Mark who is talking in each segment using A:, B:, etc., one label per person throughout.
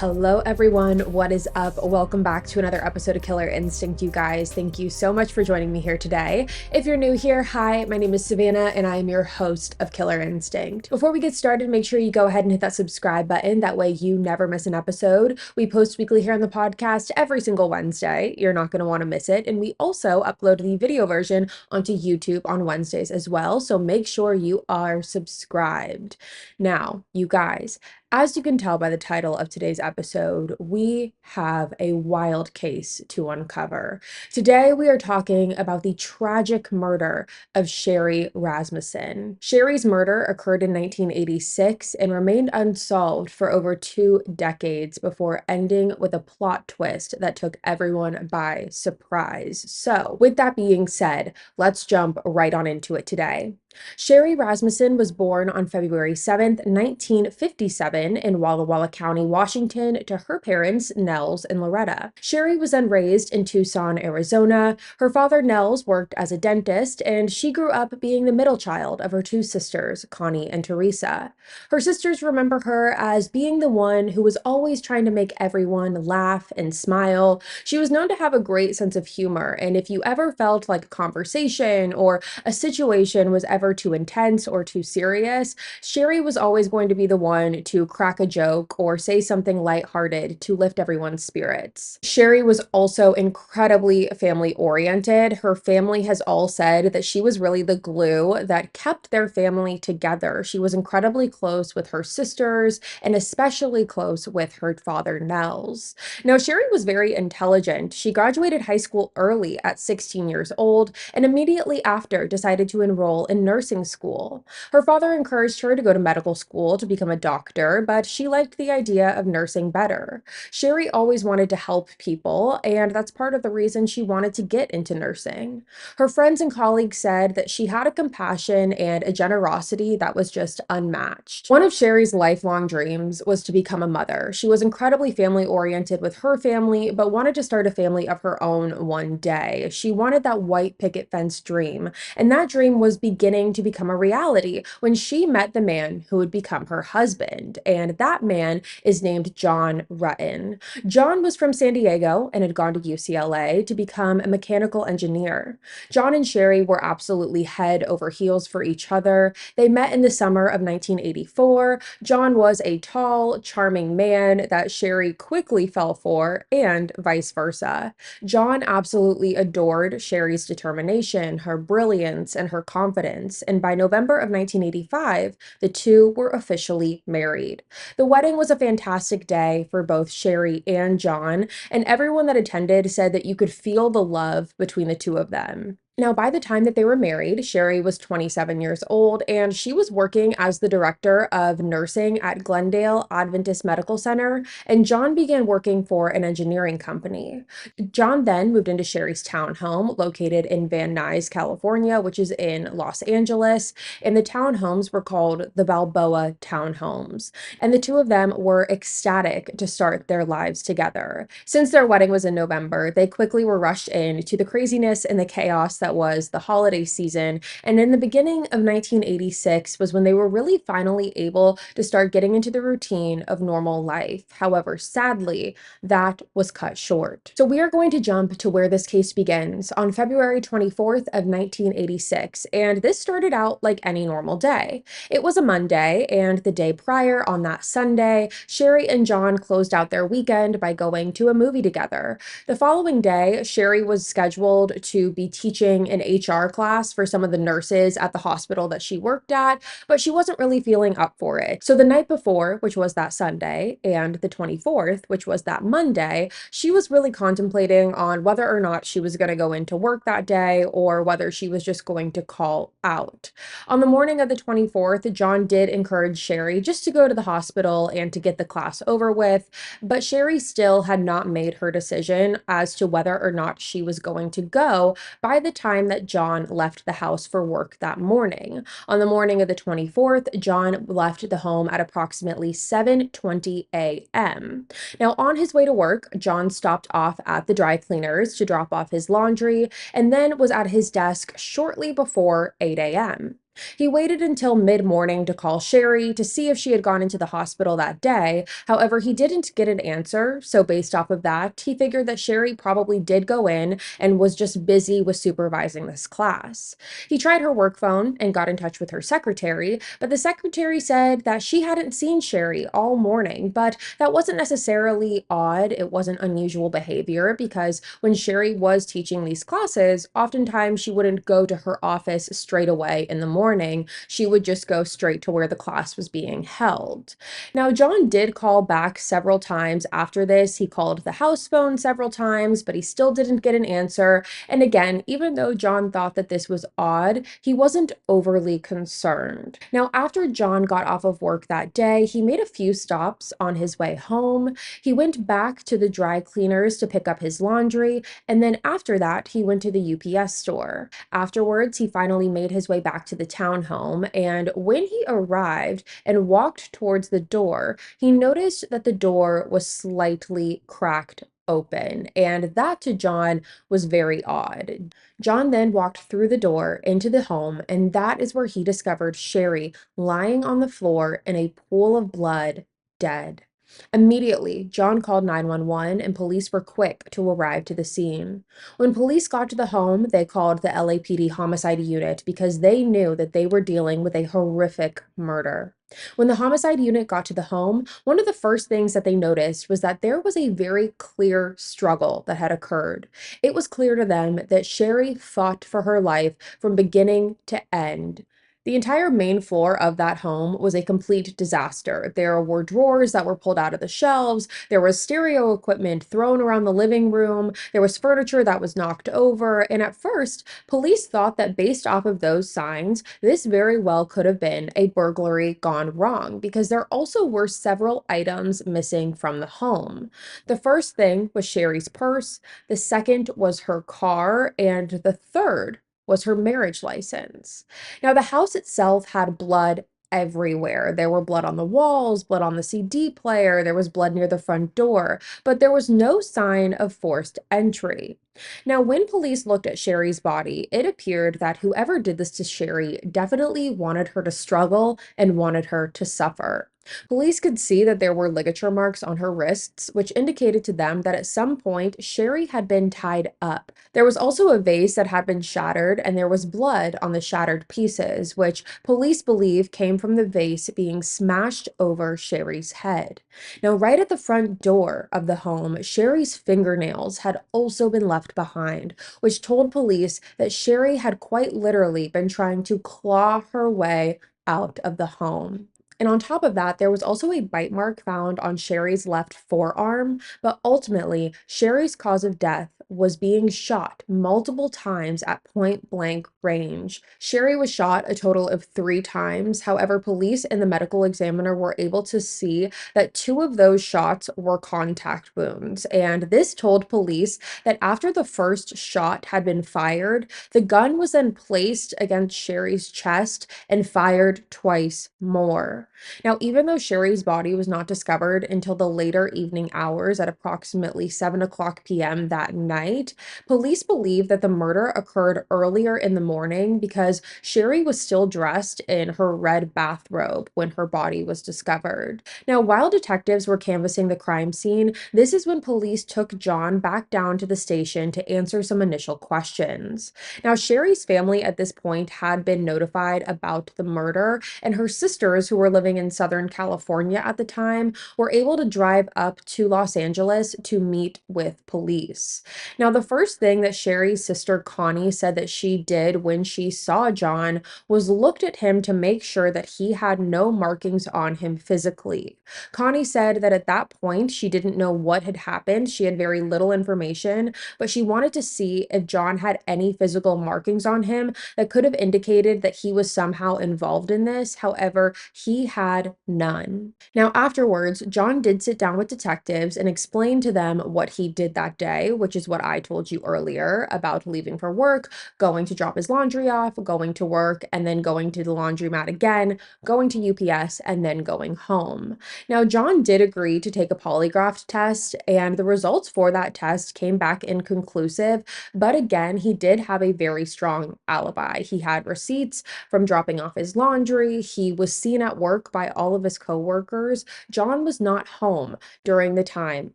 A: Hello everyone, what is up? Welcome back to another episode of Killer Instinct, you guys. Thank you so much for joining me here today. If you're new here, hi, my name is Savannah and I am your host of Killer Instinct. Before we get started, make sure you go ahead and hit that subscribe button. That way you never miss an episode. We post weekly here on the podcast every single Wednesday. You're not going to want to miss it. And we also upload the video version onto YouTube on Wednesdays as well. So make sure you are subscribed. Now, you guys, as you can tell by the title of today's episode, we have a wild case to uncover. Today, we are talking about the tragic murder of Sherri Rasmussen. Sherri's murder occurred in 1986 and remained unsolved for over 2 decades before ending with a plot twist that took everyone by surprise. So, with that being said, let's jump right on into it today. Sherri Rasmussen was born on February 7th, 1957 in Walla Walla County, Washington, to her parents, Nels and Loretta. Sherri was then raised in Tucson, Arizona. Her father, Nels, worked as a dentist, and she grew up being the middle child of her 2 sisters, Connie and Teresa. Her sisters remember her as being the one who was always trying to make everyone laugh and smile. She was known to have a great sense of humor, and if you ever felt like a conversation or a situation was ever too intense or too serious, Sherri was always going to be the one to crack a joke or say something lighthearted to lift everyone's spirits. Sherri was also incredibly family oriented. Her family has all said that she was really the glue that kept their family together. She was incredibly close with her sisters and especially close with her father, Nels. Now, Sherri was very intelligent. She graduated high school early at 16 years old and immediately after decided to enroll in nursing school. Her father encouraged her to go to medical school to become a doctor, but she liked the idea of nursing better. Sherri always wanted to help people, and that's part of the reason she wanted to get into nursing. Her friends and colleagues said that she had a compassion and a generosity that was just unmatched. One of Sherri's lifelong dreams was to become a mother. She was incredibly family oriented with her family, but wanted to start a family of her own one day. She wanted that white picket fence dream, and that dream was beginning to become a reality when she met the man who would become her husband, and that man is named John Rutten. John was from San Diego and had gone to UCLA to become a mechanical engineer. John and Sherri were absolutely head over heels for each other. They met in the summer of 1984. John was a tall, charming man that Sherri quickly fell for, and vice versa. John absolutely adored Sherri's determination, her brilliance, and her confidence, and by November of 1985, the two were officially married. The wedding was a fantastic day for both Sherri and John, and everyone that attended said that you could feel the love between the two of them. Now, by the time that they were married, Sherri was 27 years old, and she was working as the director of nursing at Glendale Adventist Medical Center, and John began working for an engineering company. John then moved into Sherri's townhome located in Van Nuys, California, which is in Los Angeles, and the townhomes were called the Balboa Townhomes, and the two of them were ecstatic to start their lives together. Since their wedding was in November, they quickly were rushed into the craziness and the chaos that was the holiday season, and in the beginning of 1986 was when they were really finally able to start getting into the routine of normal life. However, sadly, that was cut short. So we are going to jump to where this case begins on February 24th of 1986, and this started out like any normal day. It was a Monday, and the day prior on that Sunday, Sherri and John closed out their weekend by going to a movie together. The following day, Sherri was scheduled to be teaching an HR class for some of the nurses at the hospital that she worked at, but she wasn't really feeling up for it. So the night before, which was that Sunday, and the 24th, which was that Monday, she was really contemplating on whether or not she was going to go into work that day or whether she was just going to call out. On the morning of the 24th, John did encourage Sherri just to go to the hospital and to get the class over with, but Sherri still had not made her decision as to whether or not she was going to go by the time that John left the house for work that morning. On the morning of the 24th, John left the home at approximately 7:20 a.m. Now, on his way to work, John stopped off at the dry cleaners to drop off his laundry and then was at his desk shortly before 8 a.m. He waited until mid morning to call Sherri to see if she had gone into the hospital that day. However, he didn't get an answer. So, based off of that, he figured that Sherri probably did go in and was just busy with supervising this class. He tried her work phone and got in touch with her secretary, but the secretary said that she hadn't seen Sherri all morning. But that wasn't necessarily odd. It wasn't unusual behavior because when Sherri was teaching these classes, oftentimes she wouldn't go to her office straight away in the morning. She would just go straight to where the class was being held. Now, John did call back several times after this. He called the house phone several times, but he still didn't get an answer. And again, even though John thought that this was odd, he wasn't overly concerned. Now, after John got off of work that day, he made a few stops on his way home. He went back to the dry cleaners to pick up his laundry, and then after that, he went to the UPS store. Afterwards, he finally made his way back to the townhome, and when he arrived and walked towards the door, he noticed that the door was slightly cracked open, and that to John was very odd. John then walked through the door into the home, and that is where he discovered Sherri lying on the floor in a pool of blood, dead. Immediately, John called 911 and police were quick to arrive to the scene. When police got to the home, they called the LAPD homicide unit because they knew that they were dealing with a horrific murder. When the homicide unit got to the home, one of the first things that they noticed was that there was a very clear struggle that had occurred. It was clear to them that Sherri fought for her life from beginning to end. The entire main floor of that home was a complete disaster. There were drawers that were pulled out of the shelves. There was stereo equipment thrown around the living room. There was furniture that was knocked over. And at first, police thought that based off of those signs, this very well could have been a burglary gone wrong because there also were several items missing from the home. The first thing was Sherri's purse. The second was her car. And the third was her marriage license. Now, the house itself had blood everywhere. There were blood on the walls, blood on the CD player, there was blood near the front door, but there was no sign of forced entry. Now, when police looked at Sherri's body, it appeared that whoever did this to Sherri definitely wanted her to struggle and wanted her to suffer. Police could see that there were ligature marks on her wrists, which indicated to them that at some point Sherri had been tied up. There was also a vase that had been shattered, and there was blood on the shattered pieces, which police believe came from the vase being smashed over Sherri's head. Now, right at the front door of the home, Sherri's fingernails had also been left behind, which told police that Sherri had quite literally been trying to claw her way out of the home. And on top of that, there was also a bite mark found on Sherri's left forearm, but ultimately, Sherri's cause of death was being shot multiple times at point blank range. Sherri was shot a total of 3 times. However, police and the medical examiner were able to see that 2 of those shots were contact wounds. And this told police that after the first shot had been fired, the gun was then placed against Sherri's chest and fired twice more. Now, even though Sherri's body was not discovered until the later evening hours at approximately 7 o'clock p.m. that night, police believe that the murder occurred earlier in the morning because Sherri was still dressed in her red bathrobe when her body was discovered. Now, while detectives were canvassing the crime scene, this is when police took John back down to the station to answer some initial questions. Now, Sherri's family at this point had been notified about the murder, and her sisters, who were living in Southern California at the time, were able to drive up to Los Angeles to meet with police. Now, the first thing that Sherri's sister Connie said that she did when she saw John was looked at him to make sure that he had no markings on him physically. Connie said that at that point, she didn't know what had happened. She had very little information, but she wanted to see if John had any physical markings on him that could have indicated that he was somehow involved in this. However, he had none. Now, afterwards, John did sit down with detectives and explain to them what he did that day, which is what what I told you earlier about leaving for work, going to drop his laundry off, going to work, and then going to the laundromat again, going to UPS, and then going home. Now, John did agree to take a polygraph test, and the results for that test came back inconclusive. But again, he did have a very strong alibi. He had receipts from dropping off his laundry. He was seen at work by all of his coworkers. John was not home during the time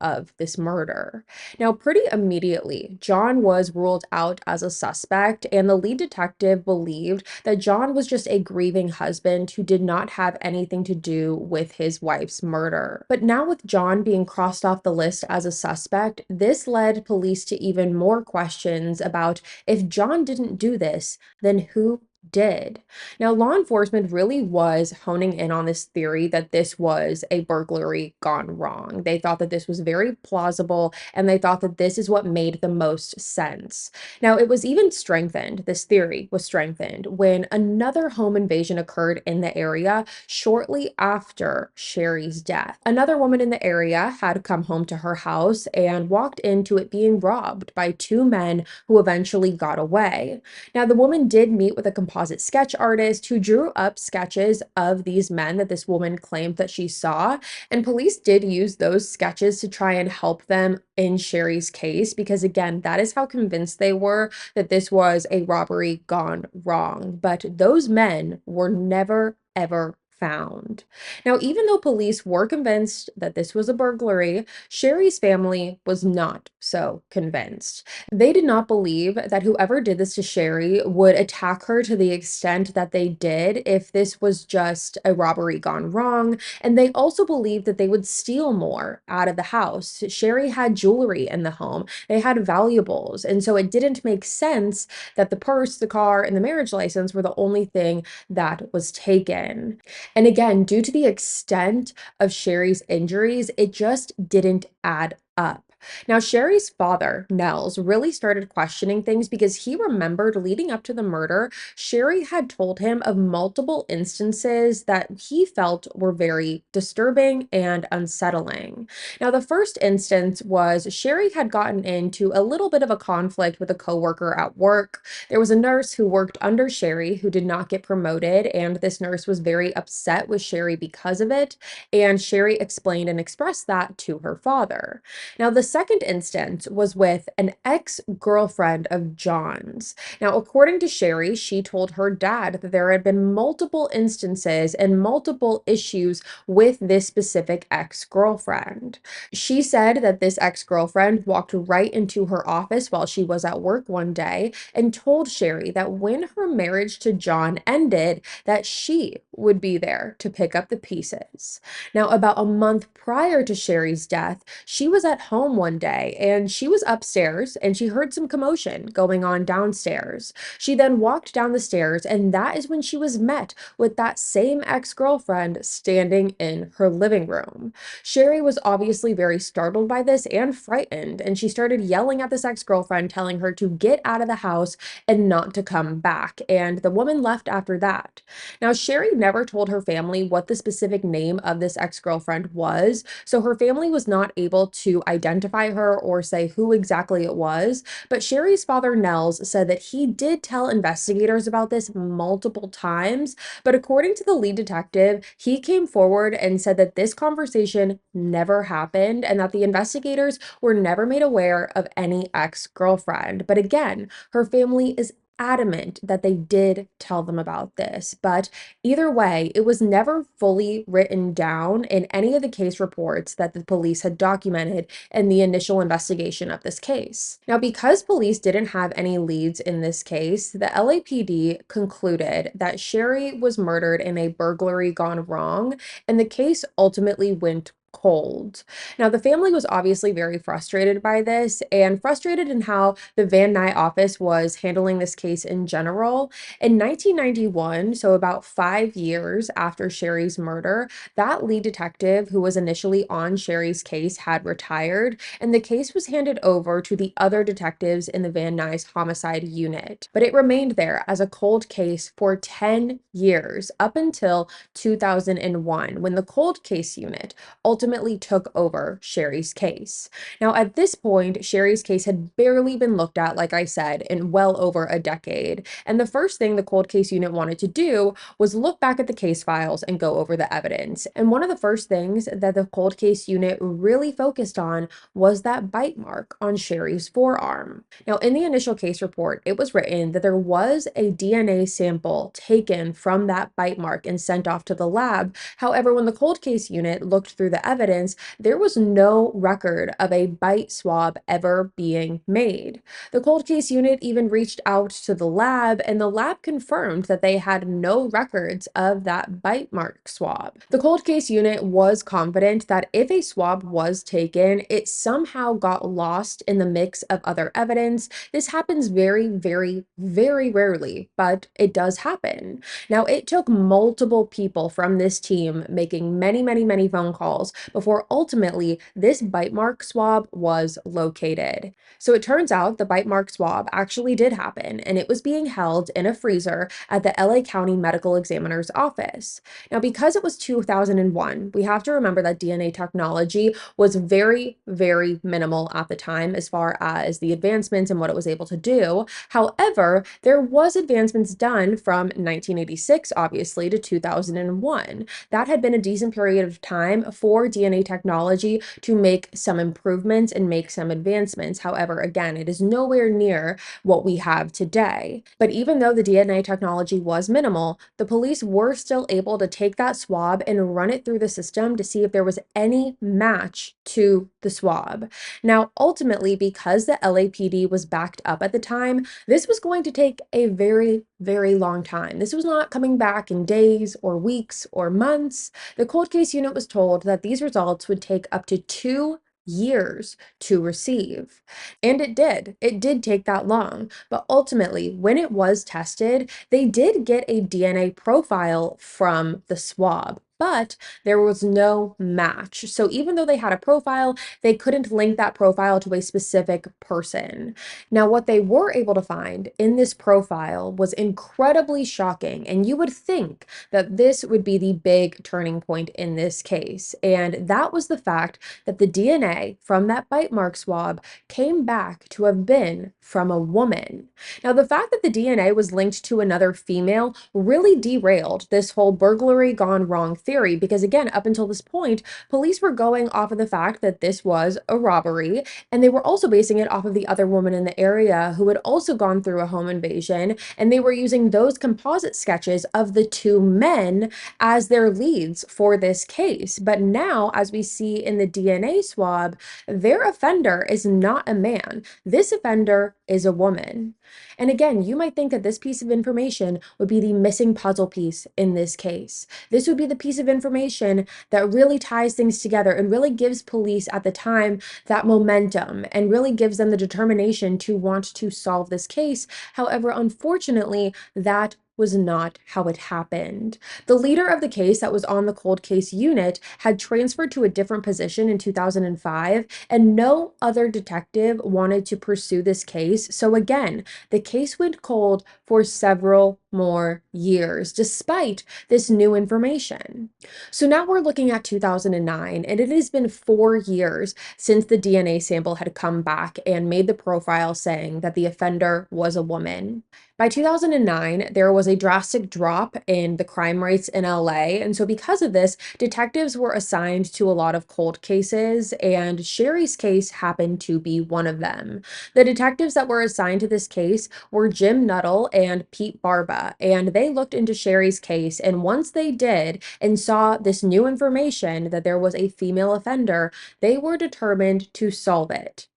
A: of this murder. Now, pretty immediately, John was ruled out as a suspect, and the lead detective believed that John was just a grieving husband who did not have anything to do with his wife's murder. But now, with John being crossed off the list as a suspect, this led police to even more questions about if John didn't do this, then who did. Now, law enforcement really was honing in on this theory that this was a burglary gone wrong. They thought that this was very plausible, and they thought that this is what made the most sense. Now, it was even strengthened, this theory was strengthened, when another home invasion occurred in the area shortly after Sherri's death. Another woman in the area had come home to her house and walked into it being robbed by two men who eventually got away. Now, the woman did meet with a composite sketch artist who drew up sketches of these men that this woman claimed that she saw, and police did use those sketches to try and help them in Sherri's case because, again, that is how convinced they were that this was a robbery gone wrong. But those men were never, ever found. Now, even though police were convinced that this was a burglary, Sherri's family was not so convinced. They did not believe that whoever did this to Sherri would attack her to the extent that they did if this was just a robbery gone wrong. And they also believed that they would steal more out of the house. Sherri had jewelry in the home, they had valuables. And so it didn't make sense that the purse, the car, and the marriage license were the only thing that was taken. And again, due to the extent of Sherri's injuries, it just didn't add up. Now, Sherri's father, Nels, really started questioning things because he remembered leading up to the murder, Sherri had told him of multiple instances that he felt were very disturbing and unsettling. Now, the first instance was Sherri had gotten into a little bit of a conflict with a coworker at work. There was a nurse who worked under Sherri who did not get promoted, and this nurse was very upset with Sherri because of it, and Sherri explained and expressed that to her father. Now, the second instance was with an ex-girlfriend of John's. Now, according to Sherri, she told her dad that there had been multiple instances and multiple issues with this specific ex-girlfriend. She said that this ex-girlfriend walked right into her office while she was at work one day and told Sherri that when her marriage to John ended, that she would be there to pick up the pieces. Now, about a month prior to Sherri's death, she was at home one day and she was upstairs and she heard some commotion going on downstairs. She then walked down the stairs, and that is when she was met with that same ex-girlfriend standing in her living room. Sherri was obviously very startled by this and frightened, and she started yelling at this ex-girlfriend, telling her to get out of the house and not to come back. And the woman left after that. Now, Sherri never told her family what the specific name of this ex-girlfriend was, so her family was not able to identify her or say who exactly it was. But Sherri's father, Nels, said that he did tell investigators about this multiple times. But according to the lead detective, he came forward and said that this conversation never happened and that the investigators were never made aware of any ex-girlfriend. But again, her family is adamant that they did tell them about this. But either way, it was never fully written down in any of the case reports that the police had documented in the initial investigation of this case. Now, because police didn't have any leads in this case, the LAPD concluded that Sherri was murdered in a burglary gone wrong, and the case ultimately went cold. Now, the family was obviously very frustrated by this and frustrated in how the Van Nuys office was handling this case in general. In 1991, so about 5 years after Sherri's murder, that lead detective who was initially on Sherri's case had retired, and the case was handed over to the other detectives in the Van Nuys homicide unit. But it remained there as a cold case for 10 years, up until 2001, when the cold case unit ultimately took over Sherri's case. Now, at this point, Sherri's case had barely been looked at, like I said, in well over a decade. And the first thing the cold case unit wanted to do was look back at the case files and go over the evidence. And one of the first things that the cold case unit really focused on was that bite mark on Sherri's forearm. Now, in the initial case report, it was written that there was a DNA sample taken from that bite mark and sent off to the lab. However, when the cold case unit looked through the evidence, there was no record of a bite swab ever being made. The cold case unit even reached out to the lab, and the lab confirmed that they had no records of that bite mark swab. The cold case unit was confident that if a swab was taken, it somehow got lost in the mix of other evidence. This happens very, very, very rarely, but it does happen. Now, it took multiple people from this team making many, many, many phone calls before ultimately this bite mark swab was located. So it turns out the bite mark swab actually did happen, and it was being held in a freezer at the LA County Medical Examiner's office. Now, because it was 2001, we have to remember that DNA technology was very, very minimal at the time as far as the advancements and what it was able to do. However, there was advancements done from 1986, obviously, to 2001. That had been a decent period of time for DNA technology to make some improvements and make some advancements. However, again, it is nowhere near what we have today. But even though the DNA technology was minimal, the police were still able to take that swab and run it through the system to see if there was any match to the swab. Now, ultimately, because the LAPD was backed up at the time, this was going to take a very, very long time. This was not coming back in days or weeks or months. The cold case unit was told that these results would take up to 2 years to receive. And it did. It did take that long. But ultimately, when it was tested, they did get a DNA profile from the swab. But there was no match. So even though they had a profile, they couldn't link that profile to a specific person. Now, what they were able to find in this profile was incredibly shocking. And you would think that this would be the big turning point in this case. And that was the fact that the DNA from that bite mark swab came back to have been from a woman. Now, the fact that the DNA was linked to another female really derailed this whole burglary gone wrong theory because, again, up until this point, police were going off of the fact that this was a robbery, and they were also basing it off of the other woman in the area who had also gone through a home invasion, and they were using those composite sketches of the two men as their leads for this case. But now, as we see in the DNA swab, their offender is not a man. This offender is a woman. And again, you might think that this piece of information would be the missing puzzle piece in this case. This would be the piece of information that really ties things together and really gives police at the time that momentum and really gives them the determination to want to solve this case. However, unfortunately, that was not how it happened. The leader of the case that was on the cold case unit had transferred to a different position in 2005, and no other detective wanted to pursue this case. So again, the case went cold for several more years, despite this new information. So now we're looking at 2009, and it has been 4 years since the DNA sample had come back and made the profile saying that the offender was a woman. By 2009, there was a drastic drop in the crime rates in LA. And so, because of this, detectives were assigned to a lot of cold cases, and Sherri's case happened to be one of them. The detectives that were assigned to this case were Jim Nuttall and Pete Barba, and they looked into Sherri's case. And once they did and saw this new information that there was a female offender, they were determined to solve it.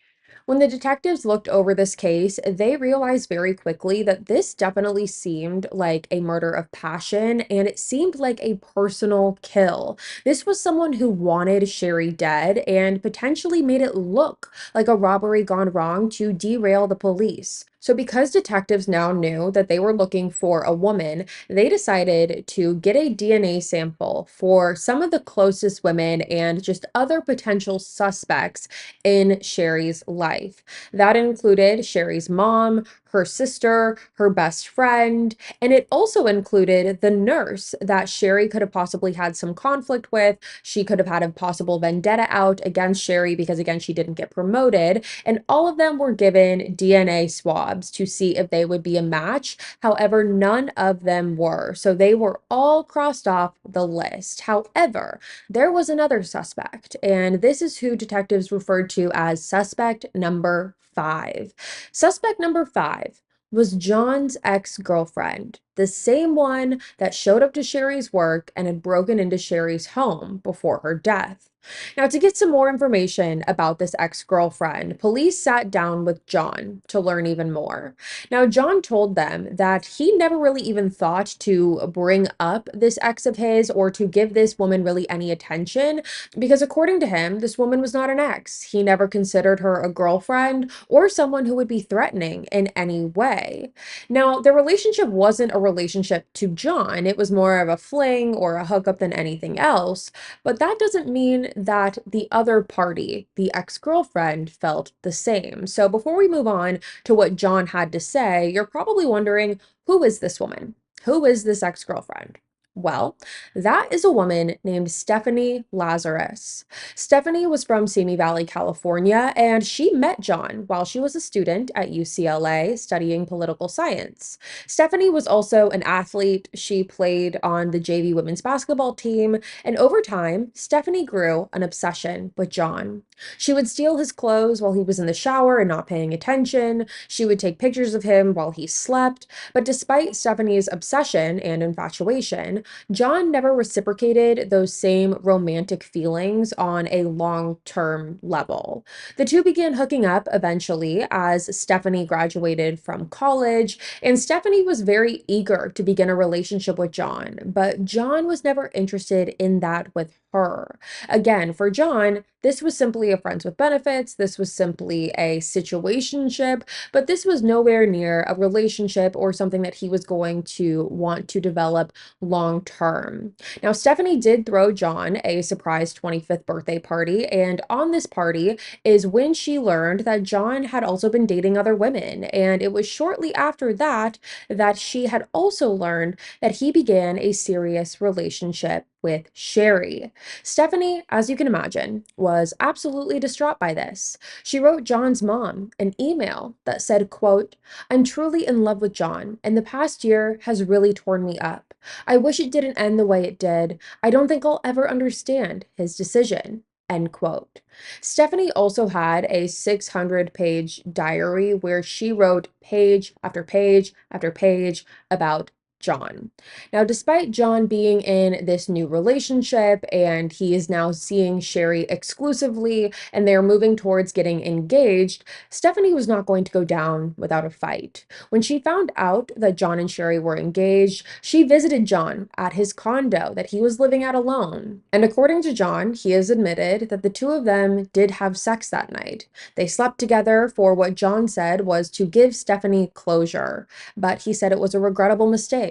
A: When the detectives looked over this case, they realized very quickly that this definitely seemed like a murder of passion and it seemed like a personal kill. This was someone who wanted Sherri dead and potentially made it look like a robbery gone wrong to derail the police. So, because detectives now knew that they were looking for a woman, they decided to get a DNA sample for some of the closest women and just other potential suspects in Sherri's life. That included Sherri's mom, her sister, her best friend, and it also included the nurse that Sherri could have possibly had some conflict with. She could have had a possible vendetta out against Sherri because, again, she didn't get promoted. And all of them were given DNA swabs to see if they would be a match. However, none of them were. So they were all crossed off the list. However, there was another suspect, and this is who detectives referred to as suspect number five. Suspect number five was John's ex-girlfriend, the same one that showed up to Sherri's work and had broken into Sherri's home before her death. Now, to get some more information about this ex-girlfriend, police sat down with John to learn even more. Now, John told them that he never really even thought to bring up this ex of his or to give this woman really any attention because, according to him, this woman was not an ex. He never considered her a girlfriend or someone who would be threatening in any way. Now, the relationship wasn't a relationship to John, it was more of a fling or a hookup than anything else. But that doesn't mean that the other party, the ex-girlfriend, felt the same. So before we move on to what John had to say, you're probably wondering, who is this woman? Who is this ex-girlfriend? Well, that is a woman named Stephanie Lazarus. Stephanie was from Simi Valley, California, and she met John while she was a student at UCLA studying political science. Stephanie was also an athlete. She played on the JV women's basketball team, and over time, Stephanie grew an obsession with John. She would steal his clothes while he was in the shower and not paying attention. She would take pictures of him while he slept. But despite Stephanie's obsession and infatuation, John never reciprocated those same romantic feelings on a long-term level. The two began hooking up eventually as Stephanie graduated from college, and Stephanie was very eager to begin a relationship with John, but John was never interested in that with her. Again, for John, this was simply a friends with benefits, this was simply a situationship, but this was nowhere near a relationship or something that he was going to want to develop long term. Now, Stephanie did throw John a surprise 25th birthday party, and on this party is when she learned that John had also been dating other women. And it was shortly after that that she had also learned that he began a serious relationship with Sherri. Stephanie, as you can imagine, was absolutely distraught by this. She wrote John's mom an email that said, quote, "I'm truly in love with John, and the past year has really torn me up. I wish it didn't end the way it did. I don't think I'll ever understand his decision." End quote. Stephanie also had a 600-page diary where she wrote page after page after page about John. Now, despite John being in this new relationship and he is now seeing Sherri exclusively and they're moving towards getting engaged, Stephanie was not going to go down without a fight. When she found out that John and Sherri were engaged, she visited John at his condo that he was living at alone. And according to John, he has admitted that the two of them did have sex that night. They slept together for what John said was to give Stephanie closure, but he said it was a regrettable mistake.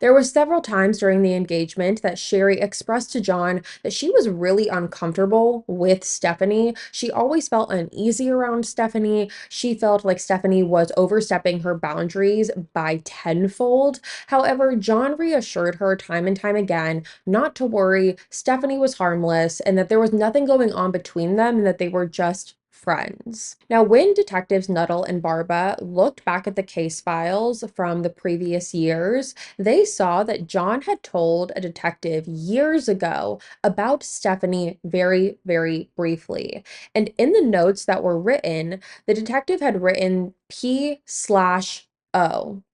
A: There were several times during the engagement that Sherri expressed to John that she was really uncomfortable with Stephanie. She always felt uneasy around Stephanie. She felt like Stephanie was overstepping her boundaries by tenfold. However, John reassured her time and time again not to worry, Stephanie was harmless, and that there was nothing going on between them and that they were just friends. Now, when detectives Nuttall and Barba looked back at the case files from the previous years, they saw that John had told a detective years ago about Stephanie very, very briefly. And in the notes that were written, the detective had written P/O.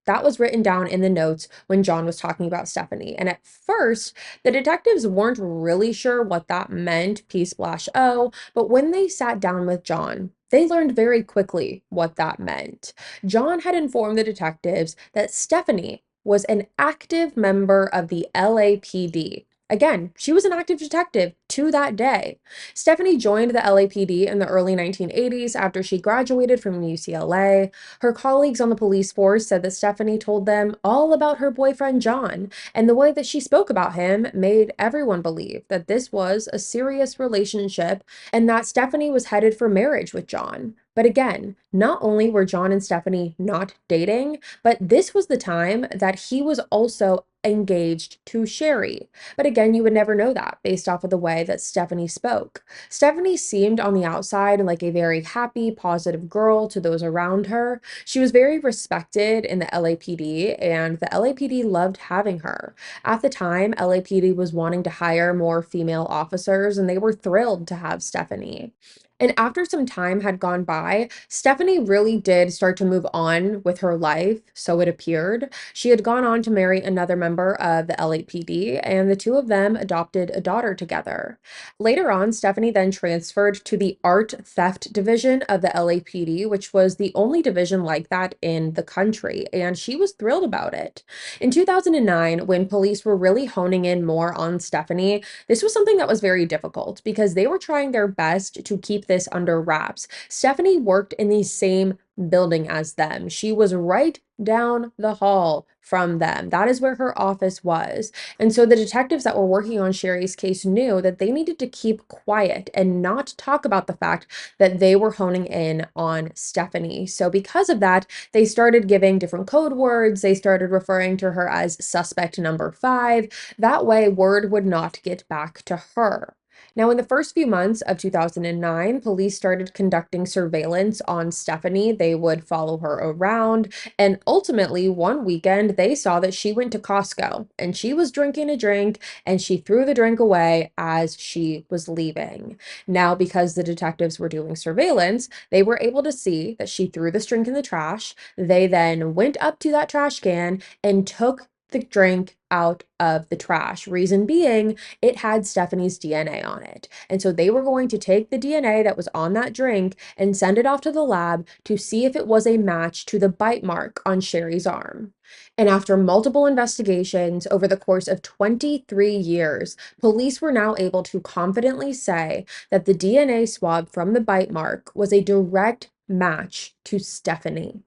A: That was written down in the notes when John was talking about Stephanie. And at first, the detectives weren't really sure what that meant, P/O, but when they sat down with John, they learned very quickly what that meant. John had informed the detectives that Stephanie was an active member of the LAPD. Again, she was an active detective to that day. Stephanie joined the LAPD in the early 1980s after she graduated from UCLA. Her colleagues on the police force said that Stephanie told them all about her boyfriend John, and the way that she spoke about him made everyone believe that this was a serious relationship and that Stephanie was headed for marriage with John. But again, not only were John and Stephanie not dating, but this was the time that he was also engaged to Sherri. But again, you would never know that based off of the way that Stephanie spoke. Stephanie seemed on the outside like a very happy, positive girl to those around her. She was very respected in the LAPD, and the LAPD loved having her. At the time, LAPD was wanting to hire more female officers, and they were thrilled to have Stephanie. And after some time had gone by, Stephanie really did start to move on with her life, so it appeared. She had gone on to marry another member of the LAPD, and the two of them adopted a daughter together. Later on, Stephanie then transferred to the Art Theft Division of the LAPD, which was the only division like that in the country, and she was thrilled about it. In 2009, when police were really honing in more on Stephanie, this was something that was very difficult because they were trying their best to keep this under wraps. Stephanie worked in the same building as them. She was right down the hall from them. That is where her office was. And so the detectives that were working on Sherri's case knew that they needed to keep quiet and not talk about the fact that they were honing in on Stephanie. So because of that, they started giving different code words. They started referring to her as suspect number 5. That way, word would not get back to her. Now, in the first few months of 2009, police started conducting surveillance on Stephanie. They would follow her around, and ultimately, one weekend, they saw that she went to Costco and she was drinking a drink and she threw the drink away as she was leaving. Now, because the detectives were doing surveillance, they were able to see that she threw this drink in the trash. They then went up to that trash can and took the drink out of the trash. Reason being, it had Stephanie's DNA on it. And so they were going to take the DNA that was on that drink and send it off to the lab to see if it was a match to the bite mark on Sherri's arm. And after multiple investigations over the course of 23 years, police were now able to confidently say that the DNA swab from the bite mark was a direct match to Stephanie.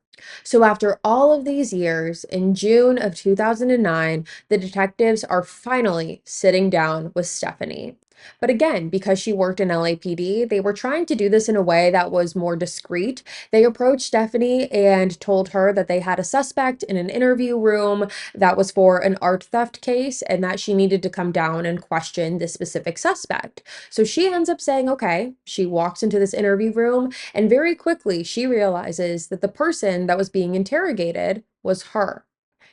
A: So after all of these years, in June of 2009, the detectives are finally sitting down with Stephanie. But again, because she worked in LAPD, they were trying to do this in a way that was more discreet. They approached Stephanie and told her that they had a suspect in an interview room that was for an art theft case and that she needed to come down and question this specific suspect. So she ends up saying, okay, she walks into this interview room, and very quickly she realizes that the person that was being interrogated was her.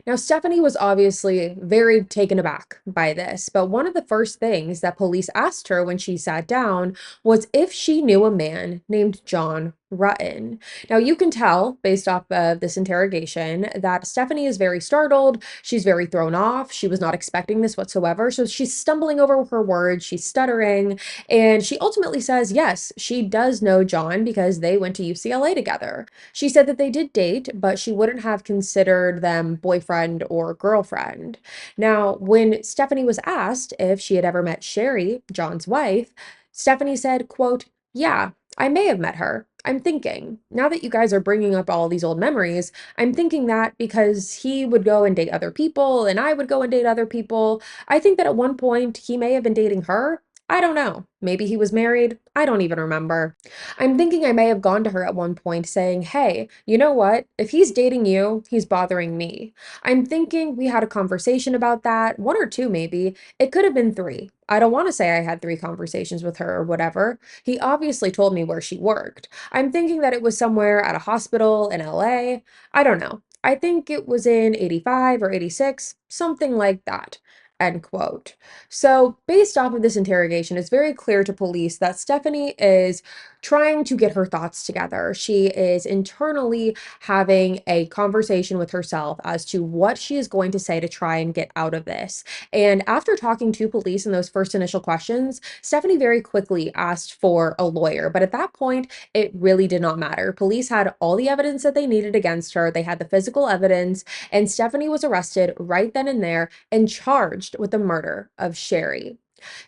A: Now, Stephanie was obviously very taken aback by this, but one of the first things that police asked her when she sat down was if she knew a man named John Rutten. Now, you can tell based off of this interrogation that Stephanie is very startled. She's very thrown off. She was not expecting this whatsoever. So she's stumbling over her words, she's stuttering, and she ultimately says, yes, she does know John because they went to UCLA together. She said that they did date, but she wouldn't have considered them boyfriend or girlfriend. Now, when Stephanie was asked if she had ever met Sherri, John's wife, Stephanie said, quote, yeah, I may have met her. I'm thinking, now that you guys are bringing up all these old memories, I'm thinking that because he would go and date other people and I would go and date other people, I think that at one point he may have been dating her. I don't know. Maybe he was married. I don't even remember. I'm thinking I may have gone to her at one point saying, hey, you know what? If he's dating you, he's bothering me. I'm thinking we had a conversation about that, one or two maybe. It could have been 3. I don't want to say I had 3 conversations with her or whatever. He obviously told me where she worked. I'm thinking that it was somewhere at a hospital in LA. I don't know. I think it was in 85 or 86, something like that. End quote. So, based off of this interrogation, it's very clear to police that Stephanie is trying to get her thoughts together. She is internally having a conversation with herself as to what she is going to say to try and get out of this. And after talking to police in those first initial questions, Stephanie very quickly asked for a lawyer. But at that point, it really did not matter. Police had all the evidence that they needed against her, they had the physical evidence, and Stephanie was arrested right then and there and charged charged with the murder of Sherri.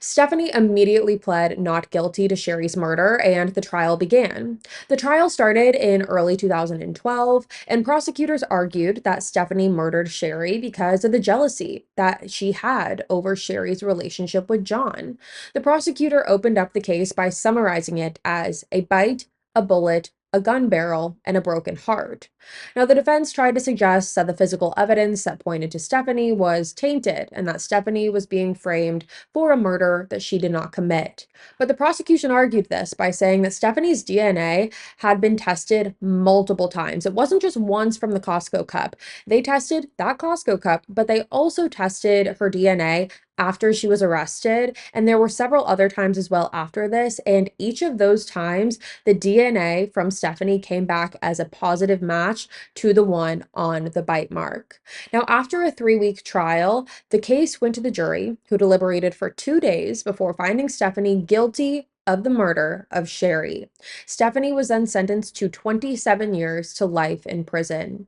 A: Stephanie immediately pled not guilty to Sherri's murder, and the trial began. The trial started in early 2012, and prosecutors argued that Stephanie murdered Sherri because of the jealousy that she had over Sherri's relationship with John. The prosecutor opened up the case by summarizing it as a bite, a bullet, a gun barrel, and a broken heart. Now, the defense tried to suggest that the physical evidence that pointed to Stephanie was tainted and that Stephanie was being framed for a murder that she did not commit. But the prosecution argued this by saying that Stephanie's DNA had been tested multiple times. It wasn't just once from the Costco cup. They tested that Costco cup, but they also tested her DNA after she was arrested. And there were several other times as well after this. And each of those times, the DNA from Stephanie came back as a positive match to the one on the bite mark. Now, after a 3-week trial, the case went to the jury, who deliberated for 2 days before finding Stephanie guilty of the murder of Sherri. Stephanie was then sentenced to 27 years to life in prison.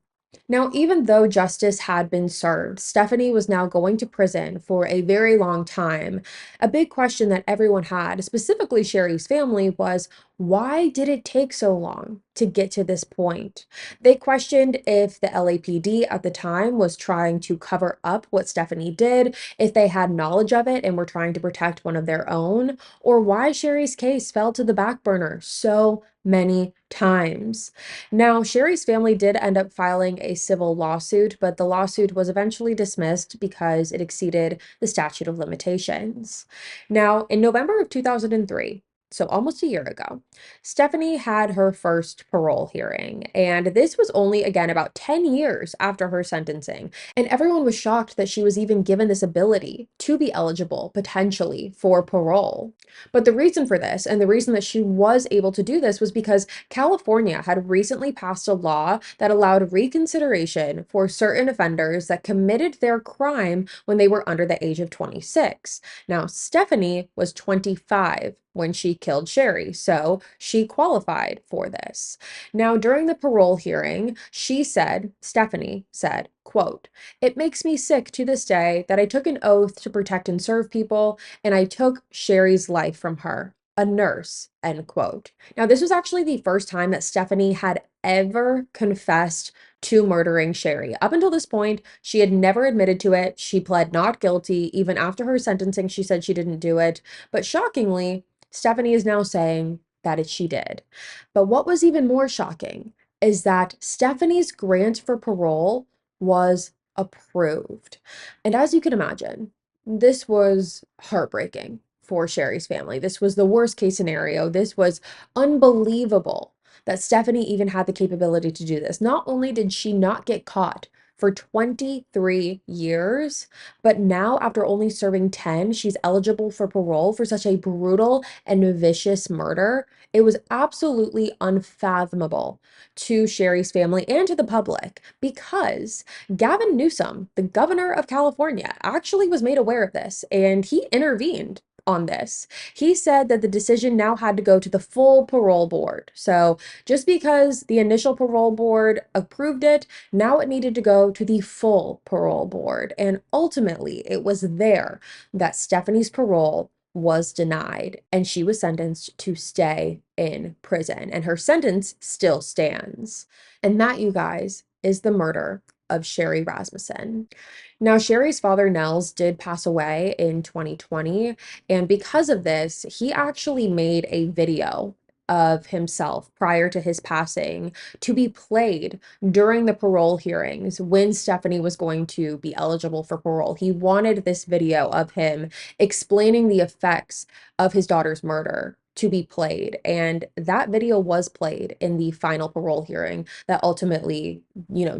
A: Now, even though justice had been served, Stephanie was now going to prison for a very long time. A big question that everyone had, specifically Sherri's family, was why did it take so long to get to this point? They questioned if the LAPD at the time was trying to cover up what Stephanie did, if they had knowledge of it and were trying to protect one of their own, or why Sherri's case fell to the back burner so many times. Now, Sherri's family did end up filing a civil lawsuit, but the lawsuit was eventually dismissed because it exceeded the statute of limitations. Now, in November of 2003, so almost a year ago, Stephanie had her first parole hearing, and this was only again about 10 years after her sentencing. And everyone was shocked that she was even given this ability to be eligible potentially for parole. But the reason for this, and the reason that she was able to do this, was because California had recently passed a law that allowed reconsideration for certain offenders that committed their crime when they were under the age of 26. Now, Stephanie was 25 when she killed Sherri, so she qualified for this. Now, during the parole hearing, Stephanie said, quote, "It makes me sick to this day that I took an oath to protect and serve people, and I took Sherri's life from her, a nurse," end quote. Now, this was actually the first time that Stephanie had ever confessed to murdering Sherri. Up until this point, she had never admitted to it. She pled not guilty. Even after her sentencing, she said she didn't do it. But shockingly, Stephanie is now saying that she did. But what was even more shocking is that Stephanie's grant for parole was approved. And as you can imagine, this was heartbreaking for Sherri's family. This was the worst case scenario. This was unbelievable that Stephanie even had the capability to do this. Not only did she not get caught for 23 years, but now after only serving 10, she's eligible for parole for such a brutal and vicious murder. It was absolutely unfathomable to Sherri's family and to the public because Gavin Newsom, the governor of California, actually was made aware of this and he intervened on this. He said that the decision now had to go to the full parole board. So just because the initial parole board approved it, now it needed to go to the full parole board. And ultimately, it was there that Stephanie's parole was denied and she was sentenced to stay in prison. And her sentence still stands. And that, you guys, is the murder of Sherri Rasmussen. Now, Sherri's father, Nels, did pass away in 2020, and because of this, he actually made a video of himself prior to his passing to be played during the parole hearings when Stephanie was going to be eligible for parole. He wanted this video of him explaining the effects of his daughter's murder to be played, and that video was played in the final parole hearing that ultimately,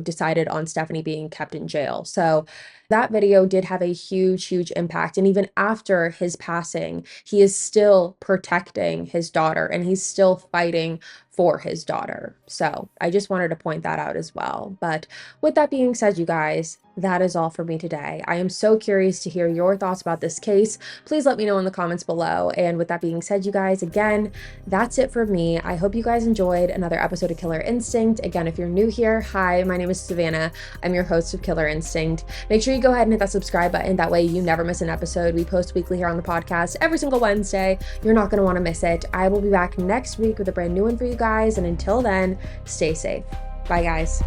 A: decided on Stephanie being kept in jail. So that video did have a huge impact. And even after his passing, he is still protecting his daughter and he's still fighting for his daughter. So I just wanted to point that out as well. But with that being said, you guys, that is all for me today. I am so curious to hear your thoughts about this case. Please let me know in the comments below. And with that being said, you guys, again, that's it for me. I hope you guys enjoyed another episode of Killer Instinct. Again, if you're new here, hi, my name is Savannah. I'm your host of Killer Instinct. Make sure you you go ahead and hit that subscribe button. That way you never miss an episode. We post weekly here on the podcast every single Wednesday. You're not going to want to miss it. I will be back next week with a brand new one for you guys. And until then, stay safe. Bye, guys.